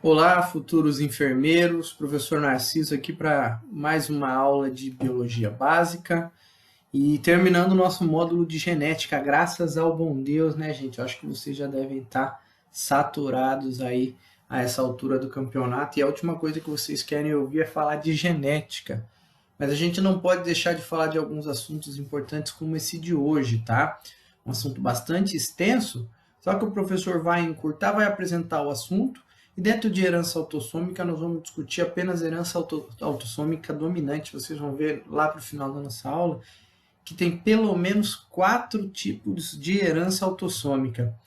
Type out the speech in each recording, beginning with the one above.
Olá, futuros enfermeiros, professor Narciso aqui para mais uma aula de biologia básica e terminando o nosso módulo de genética, graças ao bom Deus, né, gente? Eu acho que vocês já devem estar saturados aí a essa altura do campeonato e a última coisa que vocês querem ouvir é falar de genética. Mas a gente não pode deixar de falar de alguns assuntos importantes como esse de hoje, tá? Um assunto bastante extenso, só que o professor vai encurtar, vai apresentar o assunto e dentro de herança autossômica, nós vamos discutir apenas herança autossômica dominante. Vocês vão ver lá para o final da nossa aula que tem pelo menos 4 tipos de herança autossômica.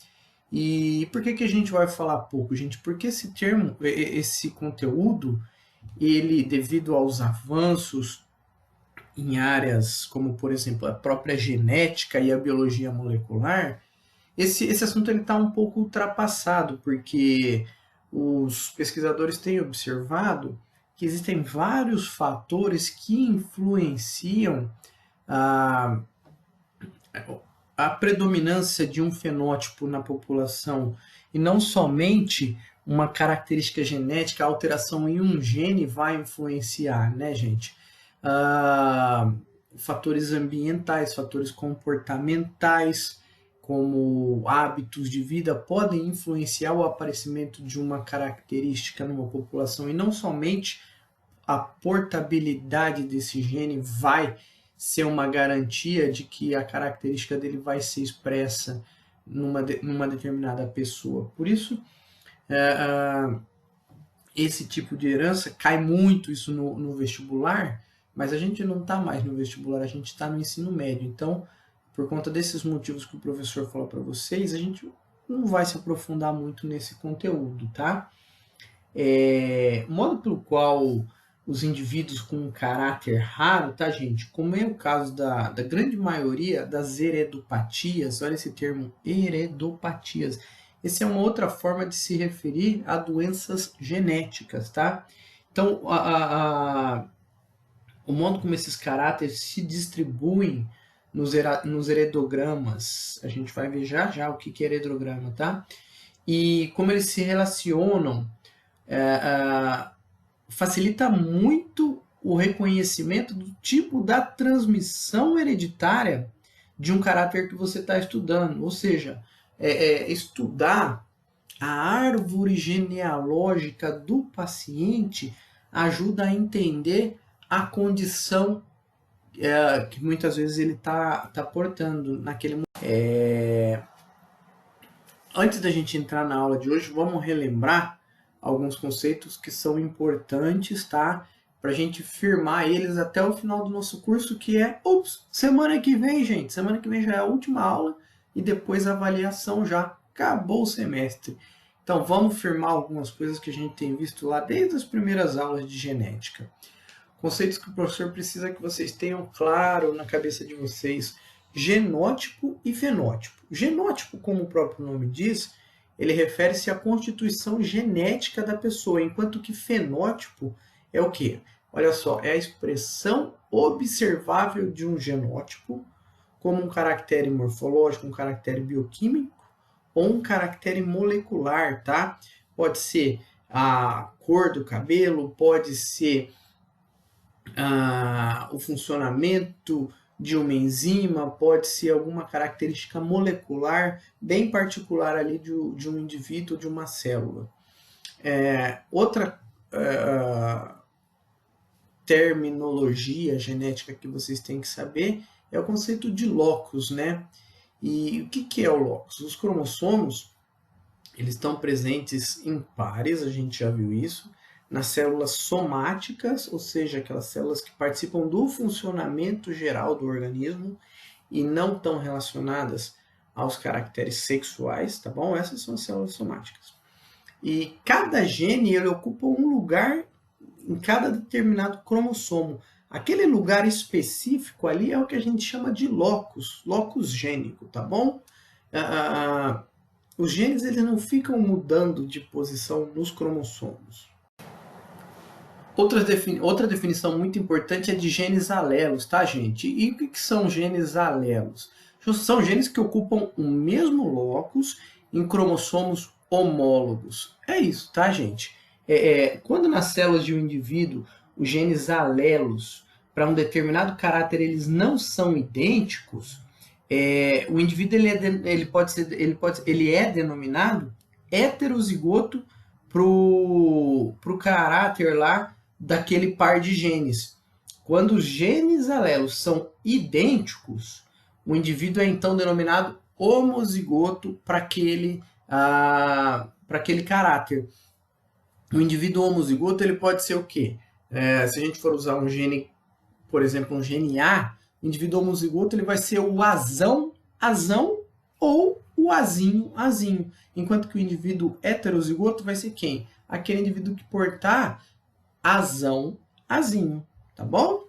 E por que a gente vai falar pouco, gente? Porque esse termo, esse conteúdo, ele, devido aos avanços em áreas como, por exemplo, a própria genética e a biologia molecular, esse assunto está um pouco ultrapassado, porque os pesquisadores têm observado que existem vários fatores que influenciam a, a predominância de um fenótipo na população, e não somente uma característica genética, a alteração em um gene vai influenciar, né, gente? Fatores ambientais, fatores comportamentais, como hábitos de vida, podem influenciar o aparecimento de uma característica numa população, e não somente a portabilidade desse gene vai ser uma garantia de que a característica dele vai ser expressa numa determinada pessoa. Por isso, esse tipo de herança cai muito isso no vestibular, mas a gente não está mais no vestibular, a gente está no ensino médio. Então, por conta desses motivos que o professor falou para vocês, a gente não vai se aprofundar muito nesse conteúdo, tá? O modo pelo qual os indivíduos com um caráter raro, tá, gente? Como é o caso da grande maioria das heredopatias, olha esse termo, heredopatias. Essa é uma outra forma de se referir a doenças genéticas, tá? Então, o modo como esses caráteres se distribuem nos heredogramas, a gente vai ver já o que é heredograma, tá? E como eles se relacionam, facilita muito o reconhecimento do tipo da transmissão hereditária de um caráter que você está estudando. Ou seja, estudar a árvore genealógica do paciente ajuda a entender a condição que muitas vezes ele está portando naquele momento. Antes da gente entrar na aula de hoje, vamos relembrar alguns conceitos que são importantes, tá? Para a gente firmar eles até o final do nosso curso, que é, semana que vem, gente. Semana que vem já é a última aula e depois a avaliação já. Acabou o semestre. Então, vamos firmar algumas coisas que a gente tem visto lá desde as primeiras aulas de genética. Conceitos que o professor precisa que vocês tenham claro na cabeça de vocês. Genótipo e fenótipo. Genótipo, como o próprio nome diz, ele refere-se à constituição genética da pessoa, enquanto que fenótipo é o quê? Olha só, é a expressão observável de um genótipo como um caractere morfológico, um caractere bioquímico ou um caractere molecular, tá? Pode ser a cor do cabelo, pode ser o funcionamento de uma enzima, pode ser alguma característica molecular bem particular ali de um indivíduo, de uma célula. Outra terminologia genética que vocês têm que saber é o conceito de locus, né? E o que é o locus? Os cromossomos, eles estão presentes em pares, a gente já viu isso, nas células somáticas, ou seja, aquelas células que participam do funcionamento geral do organismo e não estão relacionadas aos caracteres sexuais, tá bom? Essas são as células somáticas. E cada gene ele ocupa um lugar em cada determinado cromossomo. Aquele lugar específico ali é o que a gente chama de locus gênico, tá bom? Os genes eles não ficam mudando de posição nos cromossomos. Outra definição muito importante é de genes alelos, tá, gente? E o que são genes alelos? São genes que ocupam o mesmo locus em cromossomos homólogos. É isso, tá, gente? Quando nas células de um indivíduo os genes alelos para um determinado caráter eles não são idênticos, o indivíduo ele é denominado heterozigoto pro caráter lá daquele par de genes. Quando os genes alelos são idênticos, o indivíduo é então denominado homozigoto para aquele caráter. O indivíduo homozigoto ele pode ser o quê? Se a gente for usar um gene, por exemplo, um gene A, o indivíduo homozigoto ele vai ser o azão, azão ou o azinho, azinho. Enquanto que o indivíduo heterozigoto vai ser quem? Aquele indivíduo que portar azão, azinho, tá bom?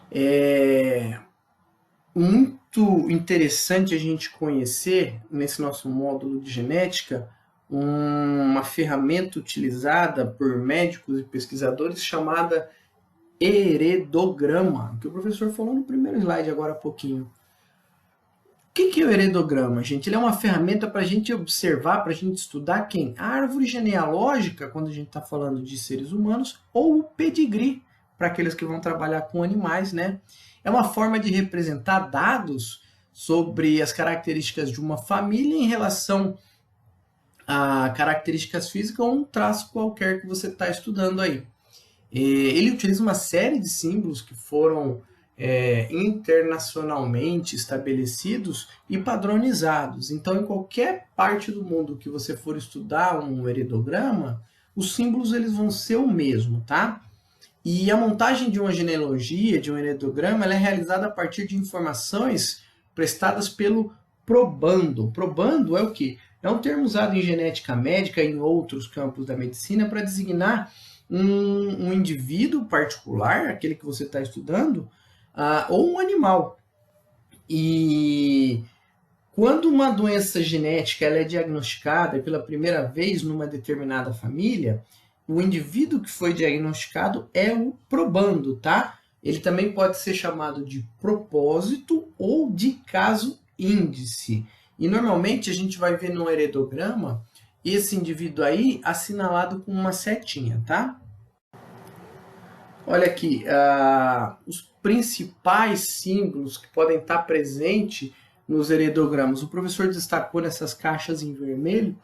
É muito interessante a gente conhecer, nesse nosso módulo de genética, uma ferramenta utilizada por médicos e pesquisadores chamada heredograma, que o professor falou no primeiro slide agora há pouquinho. O que é o heredograma, gente? Ele é uma ferramenta para a gente observar, para a gente estudar quem? A árvore genealógica, quando a gente está falando de seres humanos, ou o pedigree, para aqueles que vão trabalhar com animais, né? É uma forma de representar dados sobre as características de uma família em relação a características físicas ou um traço qualquer que você está estudando aí. Ele utiliza uma série de símbolos que foram internacionalmente estabelecidos e padronizados. Então, em qualquer parte do mundo que você for estudar um heredograma, os símbolos eles vão ser o mesmo, tá? E a montagem de uma genealogia, de um heredograma, ela é realizada a partir de informações prestadas pelo probando. Probando é o quê? É um termo usado em genética médica e em outros campos da medicina para designar um indivíduo particular, aquele que você está estudando, ou um animal. E quando uma doença genética ela é diagnosticada pela primeira vez numa determinada família, o indivíduo que foi diagnosticado é o probando, tá? Ele também pode ser chamado de propósito ou de caso índice. E normalmente a gente vai ver no heredograma esse indivíduo aí assinalado com uma setinha, tá? Olha aqui, os principais símbolos que podem estar presentes nos heredogramas. O professor destacou nessas caixas em vermelho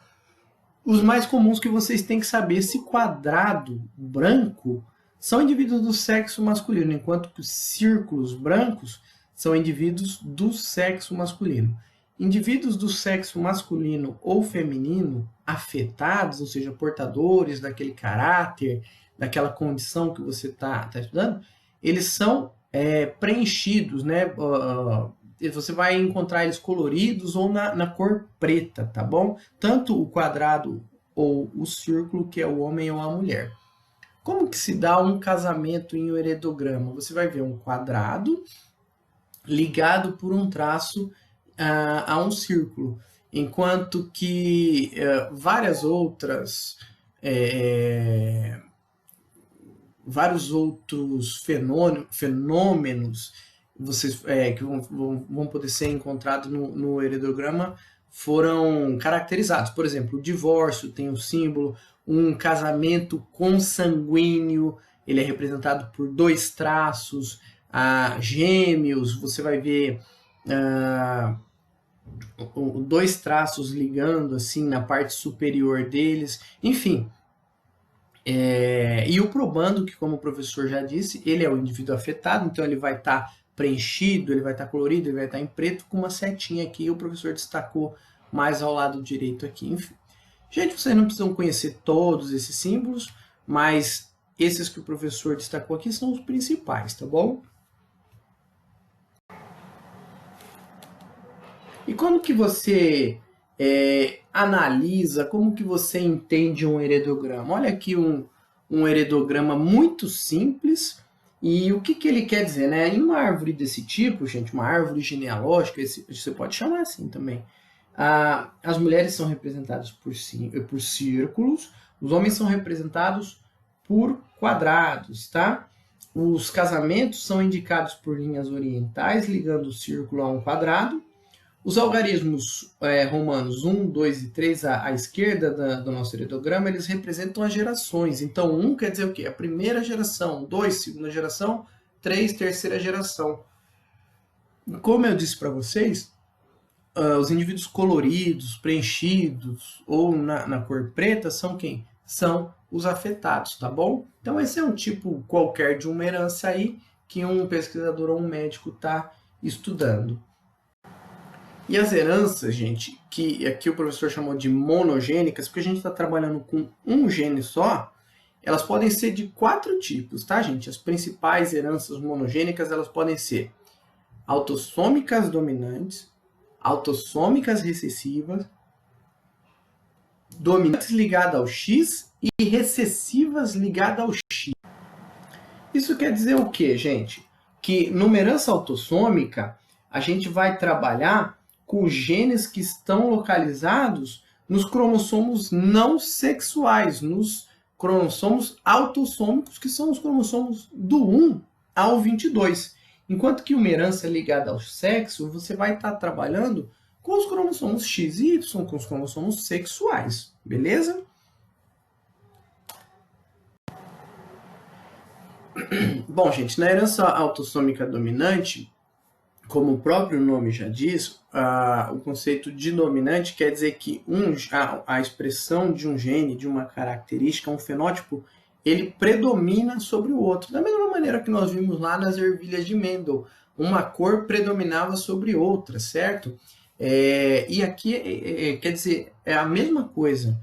os mais comuns que vocês têm que saber. Esse quadrado branco são indivíduos do sexo masculino, enquanto que os círculos brancos são indivíduos do sexo masculino. Indivíduos do sexo masculino ou feminino afetados, ou seja, portadores daquele caráter, daquela condição que você está estudando, eles são preenchidos, né? Você vai encontrar eles coloridos ou na cor preta, tá bom? Tanto o quadrado ou o círculo, que é o homem ou a mulher. Como que se dá um casamento em um heredograma? Você vai ver um quadrado ligado por um traço a um círculo, enquanto que vários outros fenômenos que vão poder ser encontrados no heredograma foram caracterizados. Por exemplo, o divórcio tem um símbolo, um casamento consanguíneo, ele é representado por dois traços, gêmeos, você vai ver dois traços ligando assim na parte superior deles, enfim. E o probando, que como o professor já disse, ele é o indivíduo afetado, então ele vai estar preenchido, ele vai estar colorido, ele vai estar em preto com uma setinha aqui, o professor destacou mais ao lado direito aqui. Enfim. Gente, vocês não precisam conhecer todos esses símbolos, mas esses que o professor destacou aqui são os principais, tá bom? E como que você analisa, como que você entende um heredograma? Olha aqui um heredograma muito simples. E o que ele quer dizer, né? Em uma árvore desse tipo, gente, uma árvore genealógica, você pode chamar assim também. As mulheres são representadas por círculos, os homens são representados por quadrados, tá? Os casamentos são indicados por linhas orientais, ligando o círculo a um quadrado. Os algarismos romanos 1, 2 e 3 à esquerda do nosso heredograma, eles representam as gerações. Então, 1 quer dizer o quê? A primeira geração, 2, segunda geração, 3, terceira geração. Como eu disse para vocês, os indivíduos coloridos, preenchidos ou na cor preta são quem? São os afetados, tá bom? Então esse é um tipo qualquer de uma herança aí que um pesquisador ou um médico está estudando. E as heranças, gente, que aqui o professor chamou de monogênicas, porque a gente está trabalhando com um gene só, elas podem ser de 4 tipos, tá, gente? As principais heranças monogênicas, elas podem ser autossômicas dominantes, autossômicas recessivas, dominantes ligadas ao X e recessivas ligadas ao X. Isso quer dizer o quê, gente? Que numa herança autossômica, a gente vai trabalhar com genes que estão localizados nos cromossomos não sexuais, nos cromossomos autossômicos, que são os cromossomos do 1 ao 22. Enquanto que uma herança ligada ao sexo, você vai estar trabalhando com os cromossomos X e Y, com os cromossomos sexuais, beleza? Bom, gente, na herança autossômica dominante, como o próprio nome já diz, o conceito de dominante quer dizer que a expressão de um gene, de uma característica, um fenótipo, ele predomina sobre o outro. Da mesma maneira que nós vimos lá nas ervilhas de Mendel, uma cor predominava sobre outra, certo? E aqui, quer dizer, é a mesma coisa.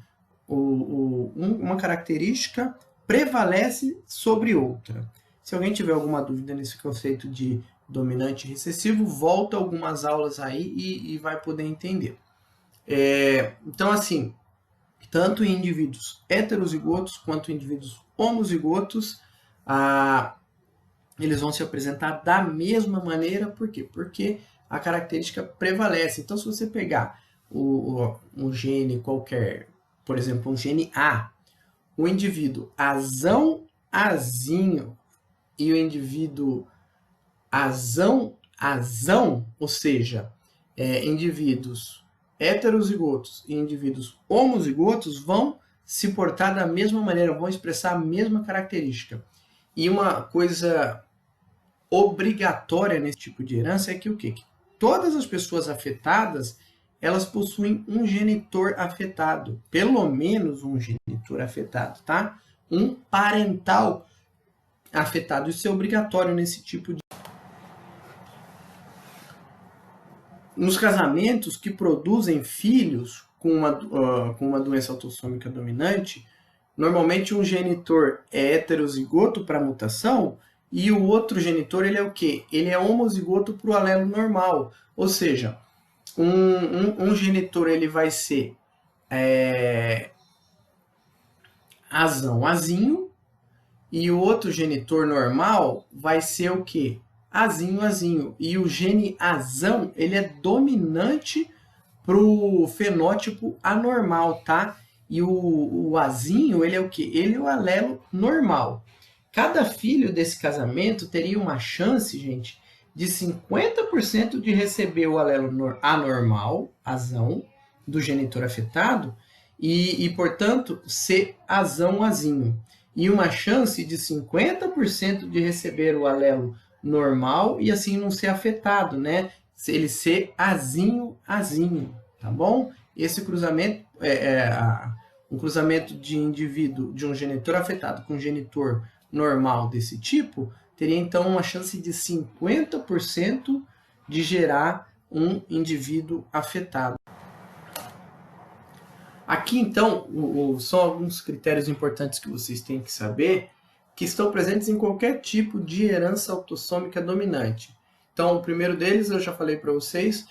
Uma característica prevalece sobre outra. Se alguém tiver alguma dúvida nesse conceito de dominante e recessivo, volta algumas aulas aí e vai poder entender. Então, assim, tanto em indivíduos heterozigotos quanto em indivíduos homozigotos, eles vão se apresentar da mesma maneira. Por quê? Porque a característica prevalece. Então, se você pegar um gene qualquer, por exemplo, um gene A, o indivíduo azão-azinho e o indivíduo azão-azão, ou seja, indivíduos heterozigotos e indivíduos homozigotos vão se portar da mesma maneira, vão expressar a mesma característica. E uma coisa obrigatória nesse tipo de herança é que o quê? Que todas as pessoas afetadas, elas possuem um genitor afetado, pelo menos um genitor afetado, tá? Um parental afetado. Isso é obrigatório nesse tipo de... Nos casamentos que produzem filhos com uma doença autossômica dominante, normalmente um genitor é heterozigoto para a mutação e o outro genitor, ele é o quê? Ele é homozigoto para o alelo normal. Ou seja, um genitor ele vai ser azão-azinho e o outro genitor normal vai ser o quê? Azinho-azinho. E o gene azão, ele é dominante para o fenótipo anormal, tá? E o azinho, ele é o quê? Ele é o alelo normal. Cada filho desse casamento teria uma chance, gente, de 50% de receber o alelo anormal, azão, do genitor afetado, e portanto, ser azão-azinho. E uma chance de 50% de receber o alelo normal e assim não ser afetado, né? Ele ser azinho-azinho, tá bom? Esse cruzamento um cruzamento de indivíduo de um genitor afetado com um genitor normal desse tipo, teria então uma chance de 50% de gerar um indivíduo afetado. Aqui então são alguns critérios importantes que vocês têm que saber, que estão presentes em qualquer tipo de herança autossômica dominante. Então, o primeiro deles, eu já falei para vocês,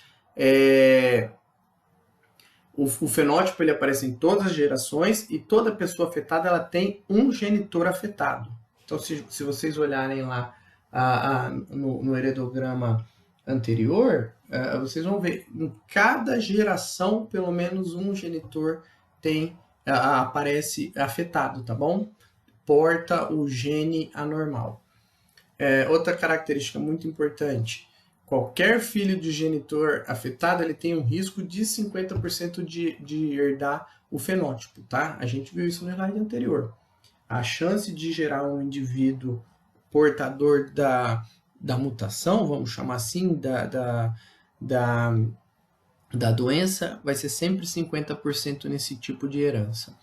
o fenótipo ele aparece em todas as gerações e toda pessoa afetada ela tem um genitor afetado. Então, se vocês olharem lá no heredograma anterior, vocês vão ver, em cada geração, pelo menos um genitor aparece afetado, tá bom? Porta o gene anormal. Outra característica muito importante, qualquer filho de genitor afetado, ele tem um risco de 50% de herdar o fenótipo, tá? A gente viu isso no slide anterior. A chance de gerar um indivíduo portador da mutação, vamos chamar assim, da doença, vai ser sempre 50% nesse tipo de herança.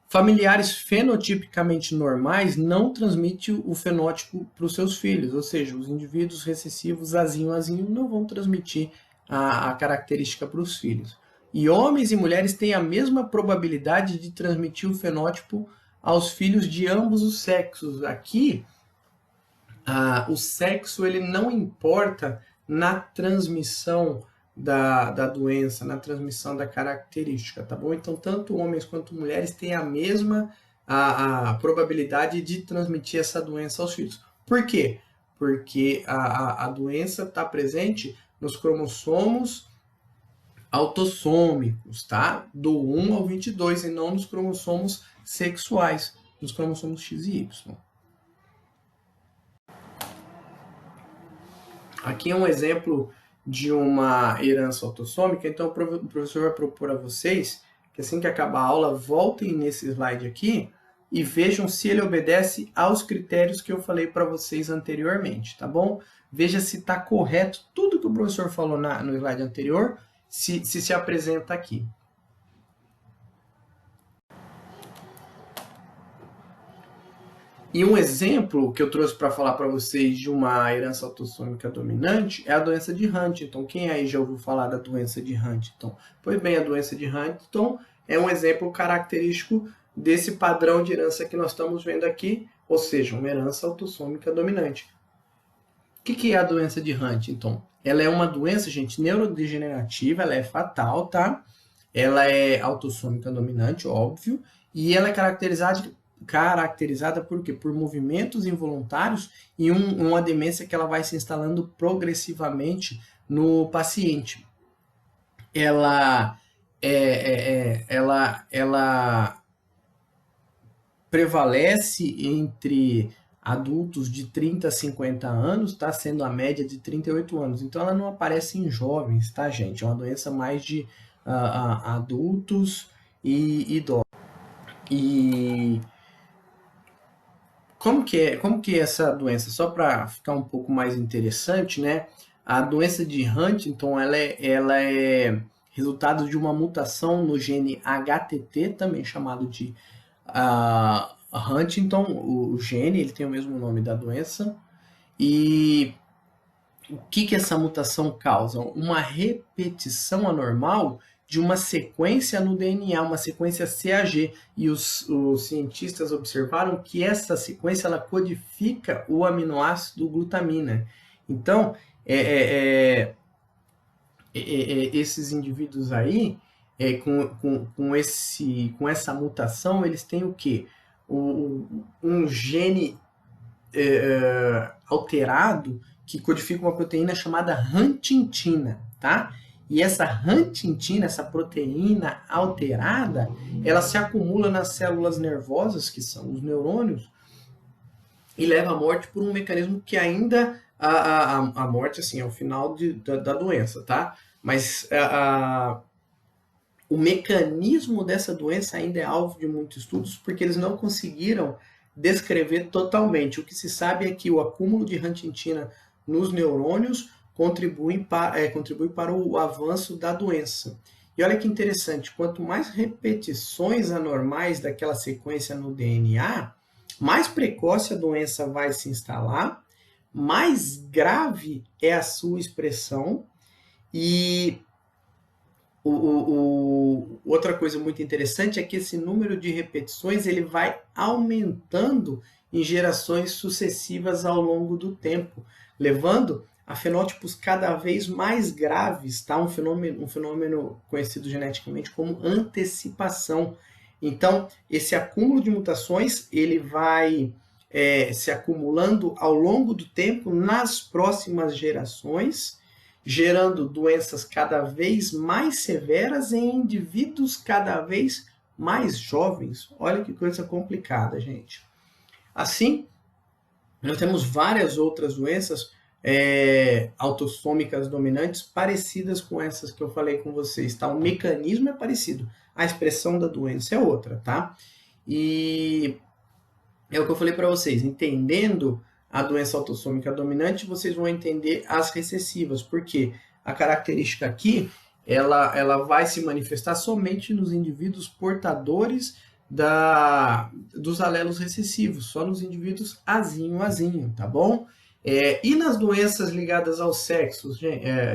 Familiares fenotipicamente normais não transmitem o fenótipo para os seus filhos, ou seja, os indivíduos recessivos azinho não vão transmitir a característica para os filhos. E homens e mulheres têm a mesma probabilidade de transmitir o fenótipo aos filhos de ambos os sexos. Aqui, o sexo ele não importa na transmissão da doença, na transmissão da característica, tá bom? Então, tanto homens quanto mulheres têm a mesma a probabilidade de transmitir essa doença aos filhos. Por quê? Porque a doença está presente nos cromossomos autossômicos, tá? Do 1 ao 22, e não nos cromossomos sexuais, nos cromossomos X e Y. Aqui é um exemplo de uma herança autossômica, então o professor vai propor a vocês que assim que acabar a aula, voltem nesse slide aqui e vejam se ele obedece aos critérios que eu falei para vocês anteriormente, tá bom? Veja se está correto tudo que o professor falou no slide anterior, se apresenta aqui. E um exemplo que eu trouxe para falar para vocês de uma herança autossômica dominante é a doença de Huntington. Quem aí já ouviu falar da doença de Huntington? Pois bem, a doença de Huntington é um exemplo característico desse padrão de herança que nós estamos vendo aqui, ou seja, uma herança autossômica dominante. O que é a doença de Huntington? Ela é uma doença, gente, neurodegenerativa, ela é fatal, tá? Ela é autossômica dominante, óbvio, e ela é caracterizada por quê? Por movimentos involuntários e uma demência que ela vai se instalando progressivamente no paciente. Ela prevalece entre adultos de 30 a 50 anos, tá? Sendo a média de 38 anos. Então ela não aparece em jovens, tá, gente? É uma doença mais de adultos e idosos. E como que é essa doença? Só para ficar um pouco mais interessante, né? A doença de Huntington, ela é resultado de uma mutação no gene HTT, também chamado de Huntington, o gene, ele tem o mesmo nome da doença. E o que essa mutação causa? Uma repetição anormal de uma sequência no DNA, uma sequência CAG, e os cientistas observaram que essa sequência ela codifica o aminoácido glutamina. Então, esses indivíduos aí, com essa mutação, eles têm o quê? Um gene alterado que codifica uma proteína chamada huntingtina, tá? E essa huntingtina, essa proteína alterada, ela se acumula nas células nervosas, que são os neurônios, e leva à morte por um mecanismo que ainda a morte, assim, é o final da doença, tá? Mas o mecanismo dessa doença ainda é alvo de muitos estudos, porque eles não conseguiram descrever totalmente. O que se sabe é que o acúmulo de huntingtina nos neurônios contribui para o avanço da doença. E olha que interessante, quanto mais repetições anormais daquela sequência no DNA, mais precoce a doença vai se instalar, mais grave é a sua expressão. E outra coisa muito interessante é que esse número de repetições ele vai aumentando em gerações sucessivas ao longo do tempo, levando a fenótipos cada vez mais graves, tá? Um fenômeno conhecido geneticamente como antecipação. Então, esse acúmulo de mutações ele vai se acumulando ao longo do tempo nas próximas gerações, gerando doenças cada vez mais severas em indivíduos cada vez mais jovens. Olha que coisa complicada, gente. Assim, nós temos várias outras doenças autossômicas dominantes parecidas com essas que eu falei com vocês, tá? O mecanismo é parecido, a expressão da doença é outra, tá? E é o que eu falei para vocês, entendendo a doença autossômica dominante, vocês vão entender as recessivas, porque a característica aqui, ela vai se manifestar somente nos indivíduos portadores dos alelos recessivos, só nos indivíduos azinho, tá bom? E nas doenças ligadas ao sexo,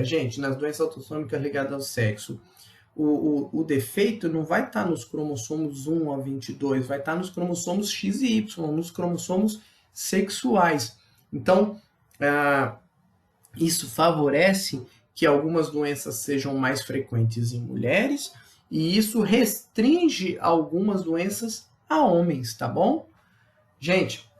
gente, nas doenças autossômicas ligadas ao sexo, o defeito não vai estar nos cromossomos 1 a 22, vai estar nos cromossomos X e Y, nos cromossomos sexuais. Então, isso favorece que algumas doenças sejam mais frequentes em mulheres e isso restringe algumas doenças a homens, tá bom? Gente,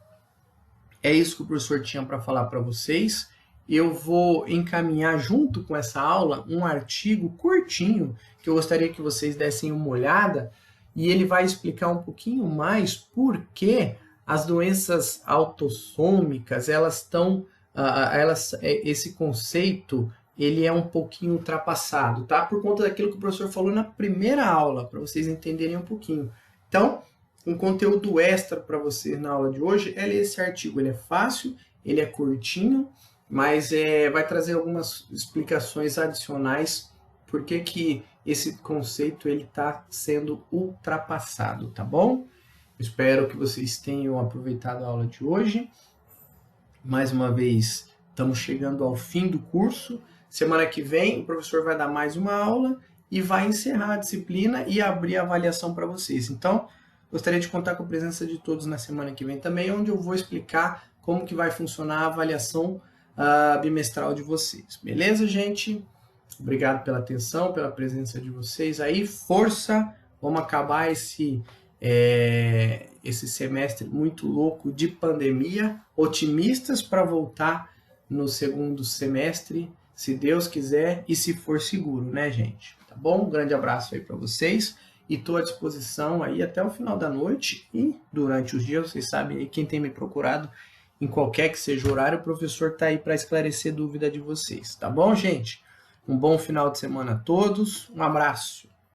é isso que o professor tinha para falar para vocês. Eu vou encaminhar junto com essa aula um artigo curtinho que eu gostaria que vocês dessem uma olhada e ele vai explicar um pouquinho mais por que as doenças autossômicas, esse conceito, ele é um pouquinho ultrapassado, tá? Por conta daquilo que o professor falou na primeira aula, para vocês entenderem um pouquinho. Então, um conteúdo extra para vocês na aula de hoje é esse artigo. Ele é fácil, ele é curtinho, mas vai trazer algumas explicações adicionais por que esse conceito ele está sendo ultrapassado, tá bom? Espero que vocês tenham aproveitado a aula de hoje. Mais uma vez, estamos chegando ao fim do curso. Semana que vem, o professor vai dar mais uma aula e vai encerrar a disciplina e abrir a avaliação para vocês. Então, gostaria de contar com a presença de todos na semana que vem também, onde eu vou explicar como que vai funcionar a avaliação bimestral de vocês. Beleza, gente? Obrigado pela atenção, pela presença de vocês aí. Força! Vamos acabar esse semestre muito louco de pandemia. Otimistas para voltar no segundo semestre, se Deus quiser e se for seguro, né, gente? Tá bom? Um grande abraço aí para vocês. E estou à disposição aí até o final da noite e durante os dias, vocês sabem aí, quem tem me procurado, em qualquer que seja o horário, o professor está aí para esclarecer dúvida de vocês. Tá bom, gente? Um bom final de semana a todos. Um abraço.